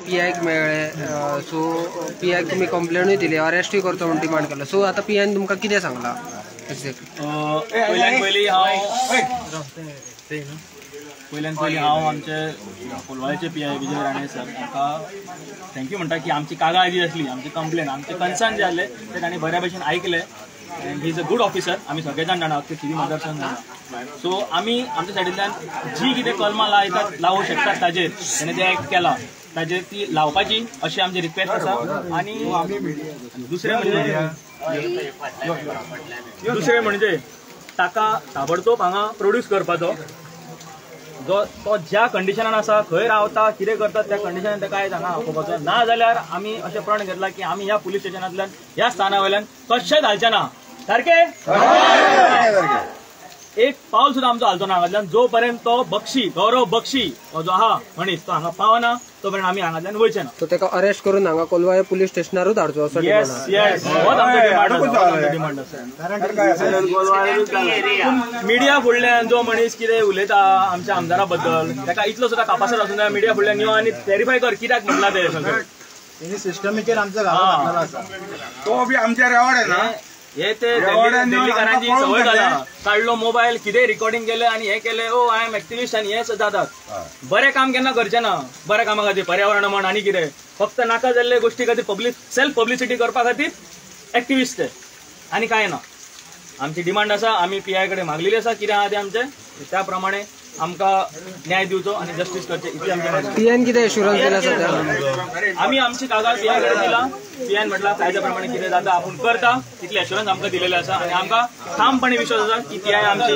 PIक मेळ्ळे सो PIक तुम्ही कंप्लेनूय दिली अरेस्टूय करचो म्हणून डिमांड केलो सो आता PIन तुमकां कितें सांगला पयल्यान पयली हांव आमचे कोलवाळेचे PI विजय राणे सर तांकां थँक्यू म्हणटा की आमची कागाळ जी आसली आमची कंप्लेन आमचे कन्सर्न जे आसले ते तांणी बऱ्या भशेन ऐकले and he is a good officer आमी सगळे जाण जाणा ते सिटी मतदारसंघ जाणा सो आमी आमच्या सायडींतल्यान जी कितें कलमां लावूं शकतात ताजेर ताणें ते एक्ट केला ताजेर ती लावपाची अशी आमची रिक्वेस्ट आसा आनी दुसरें म्हणजे ताका ताबडतोब हांगा प्रोड्यूस करपाचो जो तो ज्या कंडिशनान आसा खंय रावता कितें करता त्या कंडिशनान ताका आयज हांगा आपोवपाचो ना जाल्यार आमी अशें प्रण घेतला की आमी ह्या पुलीस स्टेशनांतल्यान ह्या स्थाना वयल्यान कशेंच हालचे ना सारके एक पावल सुद्दां आमचो हालचो ना हांगातल्यान जो पर्यंत तो बक्षी गौरव बक्षी हो जो आहा मनीस तो हांगा पावना तो पर्यंत आमी हांगातल्यान वयचे ना तो ताका अरेस्ट करून हांगा कोलवाळे पुलीस स्टेशनारूच धाडचो असो डिमांड मिडिया फुडल्यान जो मनीस कितें उलयता आमच्या आमदारा बद्दल ताका इतलो सुद्दां कापासत आसूं ना मिडिया फुडल्यान यो आनी व्हेरीफाय कर कित्याक म्हटला ते सगळें सिस्टमीचेर आमचो घालो आसा तो बी आमच्या रेवड आहे ना हे ते दिल्लीकारांची सवय जाला काढलो मोबाईल कितें रिकॉर्डिंग केले आणि हे केले ओ आय एम एक्टिविस्ट आणि हे जातात बरें काम केन्ना करचे ना बऱ्या कामा खातीर पर्यावरण म्हण आनी कितें फक्त नाका जाल्ले गोष्टी खातीर सेल्फ पब्लिसिटी करपा खातीर एक्टिविस्ट ते आनी कांय ना आमची डिमांड आसा आमी PI कडेन मागलेली आसा कितें आहा ते आमचे त्या प्रमाणे आमकां न्याय दिवचो आणि जस्टीस करचे इतली आमची PIन कितें एश्युरन्स दिला सध्या आमी आमची कागाळ PI कडेन दिला PIन म्हटला कायद्या प्रमाणे कितें जाता आपूण करता तितले एश्युरन्स आमकां दिलेले आसा आणि आमकां ठामपणे विश्वास आसा की PI आमची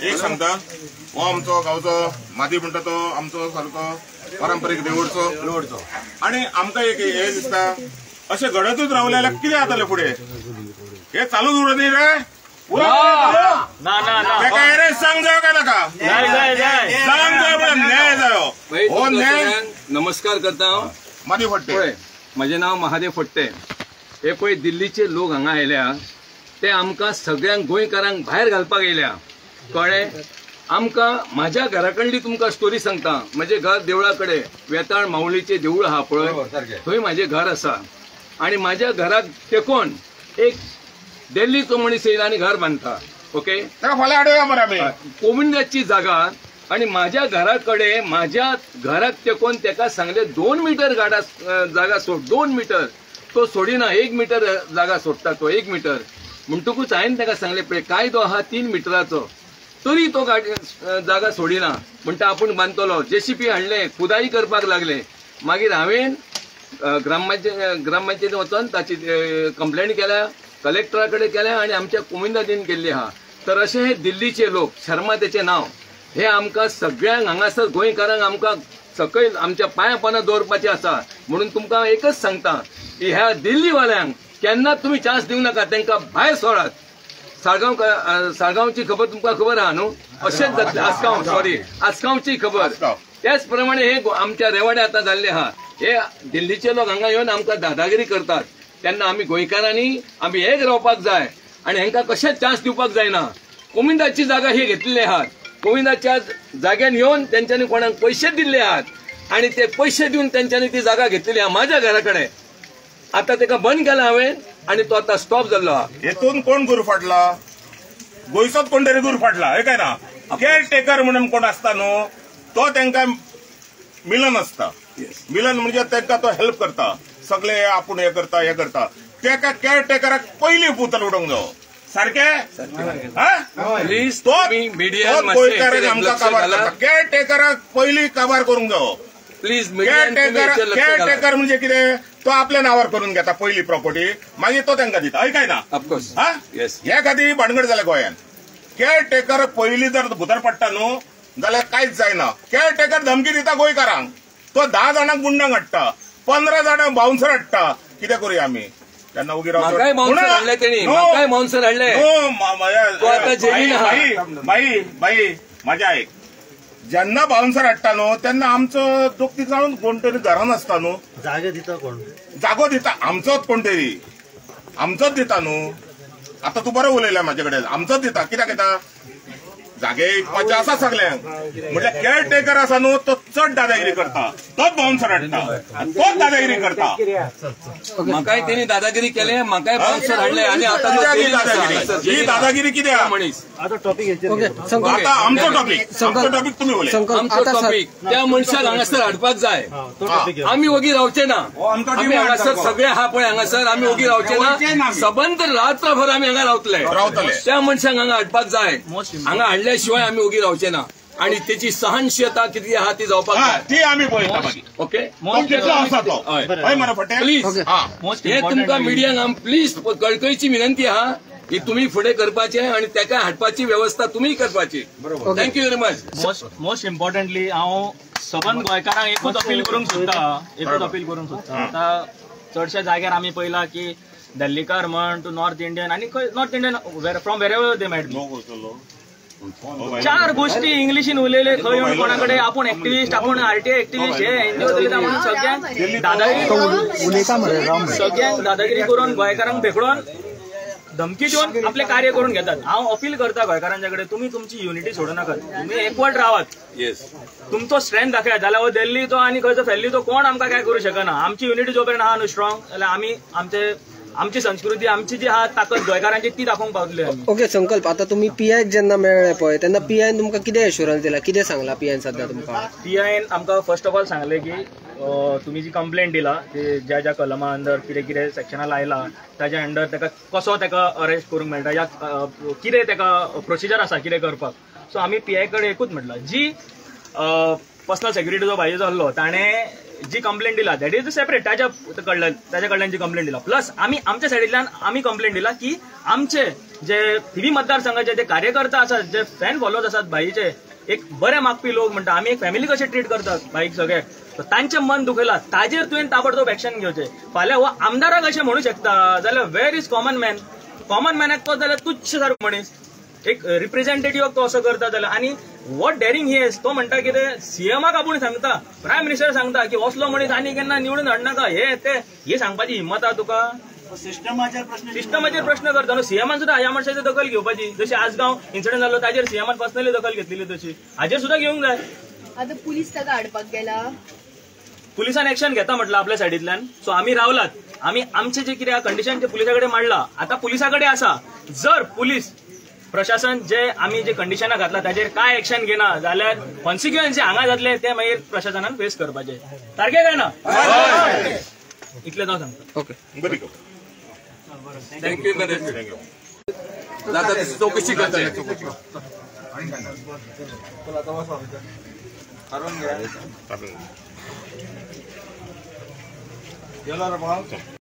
एक सांगता हो आमचो गांवचो मादी म्हणटा तो आमचो सारको पारंपारीक देवूळचो आणि आमकां एक हे दिसता अशें घडतूच रावले जाल्यार कितें जातलें फुडें हे चालूच उरत न्ही रे सांग जायो काय नाका सांग जायो न्याय जायो हो न्याय नमस्कार करता हांव मादी फडटे म्हजें नांव महादेव फडटे हे पळय दिल्लीचे लोक हांगा आयल्या ते आमकां सगळ्यांक गोंयकारांक भायर घालपाक येयल्या कळ्ळें आमकां म्हाज्या घरा कडली तुमकां स्टोरी सांगता म्हजें घर देवळा कडेन वेताळ माऊलीचें देवूळ आहा पळय थंय म्हाजें घर आसा आणि माझ्या घराक तेकोन एक दिल्लीचो मनीस येयला आनी घर बांदता ओके गोविंदाची जागा आणि माझ्या घराकडे माझ्या घराक तेकोन तेका सांगले 2 मीटर जागा सोड 2 मीटर तो सोडिना 1 मीटर जागा सोडटा तो 1 मीटर म्हणटकूच हांवें तेका सांगले पळय कायदो आहा 3 मिटराचो तरी तो जागा सोडिना म्हणटा आपूण बांदतलो JCP हाडले खुदाई करपाक लागले मागीर हांवें ग्रामपंचायतीन वचून ताची कंप्लेंट केल्या कलेक्टराकडे केल्या आणि आमच्या कोविंदादीन केल्ली आहा तर अशे हे दिल्लीचे लोक शर्मा तेचे नाव हे आमकां सगळ्यांक हांगासर गोंयकारांक आमकां सकयल आमच्या पांया पोंदा दवरपाचें आसा म्हणून तुमकां एकच सांगता की ह्या दिल्लीवाल्यांक केन्नाच तुमी चान्स दिवं नाका तांकां भायर सोडात साळगांवची खबर तुमकां खबर आहा न्हू अशेंच जातलें आसगांवची खबर त्याच प्रमाणे हे आमच्या रेवाडे आतां जाल्ले आहा हे दिल्लीचे लोक हांगा येवन आमकां दादागिरी करतात तेन्ना आमी गोंयकारांनी आमी एक रावपाक जाय आणि हांकां कशेंच चान्स दिवपाक जायना कोविंदाची जागा ही घेतलेली आहात कोविंदाच्या जाग्यान येवन तेंच्यांनी कोणाक पयशे दिल्ले आहात आणि ते पयशे दिवन तेंच्यांनी ती जागा घेतलेली आहा म्हाज्या घरा कडेन आता तेका बंद केला हांवें आणि तो आता स्टॉप जाल्लो आहा हेतून कोण गुर फाटला गोंयचोच कोण तरी गुर फाटला हे काय ना केअर टेकर म्हणून कोण आसता न्हू तो तांकां मिलन आसता मिलन म्हणजे तांकां तो हेल्प करता सगळे आपूण हे करता तेका केअर टेकराक पयलीं पुतल उडोवंक जावो सारखे प्लीज केअर टेकराक पयलीं काबार करूंक जावो प्लीज केअर टेकर म्हणजे कितें तो आपल्या नावार करून घेता पयली प्रॉपर्टी मागीर तो तांकां दिता ऐकाय ना ऑफकोर्स हे खातीर भानगड जाल्या गोंयांत केअर टेकर पयलीं जर भुतर पडटा न्हू जाल्यार कांयच जायना केअर टेकर धमकी दिता गोंयकारांक तो 10 जाणांक गुंडांक हाडटा 15 जाणांक बाउन्सर हाडटा कितें करूया आमी तेन्ना उगी बाई माझ्या आयक जेन्ना बाउन्सर हाडटा न्हू तेन्ना आमचो दोग जाणून कोण तरी घरान आसता न्हू जागो दिता आमचोच कोण तरी आमचोच दिता न्हू आता तूं बरो उलयला म्हाजे कडेन आमचोच दिता कित्याक येता जागे इकपाचे आसा सगळ्यांक म्हटल्यार केअरटेकर आसा न्हू तो चड दादागिरी करता, तोच बाउन्सर हाडटा आनी तोच दादागिरी करता. म्हाकाय तेणी दादागिरी केले, म्हाकाय बाउन्सर हाडले आणि आता ही दादागिरी कित्याक मनीस ओके आता आमचो टॉपिक तुम्ही उलय. आमचो टॉपिक त्या मनशाक हांगासर हाडपाक जाय. आमी ओगी रावचे ना. आमी हांगासर सगळे हा पळय हांगासर आमी ओगी रावचे ना. सबंद रात्रभर आमी हांगा रावतले. त्या मनशाक हांगा हाडपाक जाय. हांगा हाडल्याशिवाय आमी ओगी रावचे ना. आणि त्याची सहनशीलता किती आहा ती जावपाक जाय. ती आमी पळयता मागीर. ओके केसलो आसा तो हय मरे पटेल प्लीज हे तुमकां मिडियांक प्लीज कळकळीची विनंती आहा की तुम्ही फुडें करपाचे आणि तेका हाडपाची व्यवस्था तुम्ही करपाची. Thank you very much. Most importantly हांव सबंद गोंयकारांक एकूच अपील करूंक सोदता. आता चडशा जाग्यार आमी पळयला की दिल्लीकार म्हण टू नॉर्थ इंडियन आणि north Indian from wherever they met चार गोष्टी इंग्लिशीन उलयले खंय येवन कोणाकडे आपण ऍक्टिव्हिस्ट आपण आरटीआय ऍक्टिव्हिस्ट हे एनजीओ चलयता म्हणून सगळ्यांक दादागिरी करून गोंयकारांक भेकडून धमकी देऊन आपले कार्य करून घेतात. हांव अपील करता गोंयकारांच्या कडेन तुम्ही तुमची युनिटी सोडू नाकात. तुम्ही एकवट रावात. तुमचो स्ट्रेंथ दाखया जाल्यार हो दिल्ली तो आणि खंयचो फेल्ली तो कोण आमकां काय करू शकना. आमची युनिटी जो पर्यंत आहा न्हू स्ट्रॉंग जाल्यार आमी आमची संस्कृती आमची जी आहा ताकद गोंयकारांची ती दाखोवंक पावतले. ओके संकल्प आता तुम्ही पीआयक जेन्ना मेळ्ळे पळय तेन्ना पीआयन तुमकां कितें एश्युरन्स दिला, कितें सांगला पीआयन सध्या तुमकां? पीआयन आमकां फर्स्ट ऑफ ऑल सांगले की तुम्ही जी कंप्लेंट दिला ते ज्या ज्या कलमा अंडर कितें कितें सेक्शनां लायला ताच्या अंडर ताका कसो ताका अरेस्ट करूंक मेळटा या कितें ताका प्रोसिजर आसा कितें करपाक. सो आमी पीआय कडेन एकूच म्हटलां जी पर्सनल सेक्युरिटी जो भाईचो आसलो ताणें जी कंप्लेंट दिला दॅट इज सेपरेट ताच्या कडल्यान जी कंप्लेंट दिला प्लस आमी आमच्या सायडींतल्यान आमी कंप्लेंट दिला की आमचे जे थिवी मतदारसंघाचे जे कार्यकर्ता आसात जे फॅन फॉलोअर्स आसात भाईचे एक बरे मागपी लोक म्हणटा आमी एक फॅमिली कशे ट्रीट करतात भाईक सगळे तांचे मन दुखयला ताजेर तुवें ताबडतोब एक्शन घेवचें. फाल्यां हो आमदाराक अशें म्हणू शकता जाल्यार वेर इज कॉमन मॅनाक तो जाल्यार तुच्छ सारको मनीस एक रिप्रेझेंटेटिव्ह तो असं करता जाल्यार आणि वॉट डेअरिंग ही तो म्हणटा की ते सीएमाक आपूण सांगता प्रायम मिनिस्टर सांगता की असलो मनीस आनी केन्ना निवडून हाडनाका हे सांगपाची हिंमत आहा तुका. सिस्टमाचेर प्रश्न करता न्हू. सीएमान सुद्धा ह्या मनशाची दखल घेवपाची. जशी आजगाव इन्सिडंट जालो ताजेर सीएमान पर्सनली दखल घेतलेली तशी हाजेर सुद्धा घेवंक जाय. आता पुलीस ताका हाडपाक गेला पुलिसान एक्शन घेता म्हटलं आपल्या सायडींतल्यान. सो आमी रावलात. आमी आमचे जे कितें कंडिशन ते पुलिसा कडेन मांडला. आता पुलिसा कडेन आसा जर पुलीस प्रशासन जे आमी जे कंडिशनां घातला ताजेर काय एक्शन घेना जाल्यार कॉन्सिक्युएन्सी हांगा जातले ते मागीर प्रशासनान फेस करपाचे. सारखे काय ना इतलें हांव सांगता. Okay thank you. जाता तशी चौकशी करता.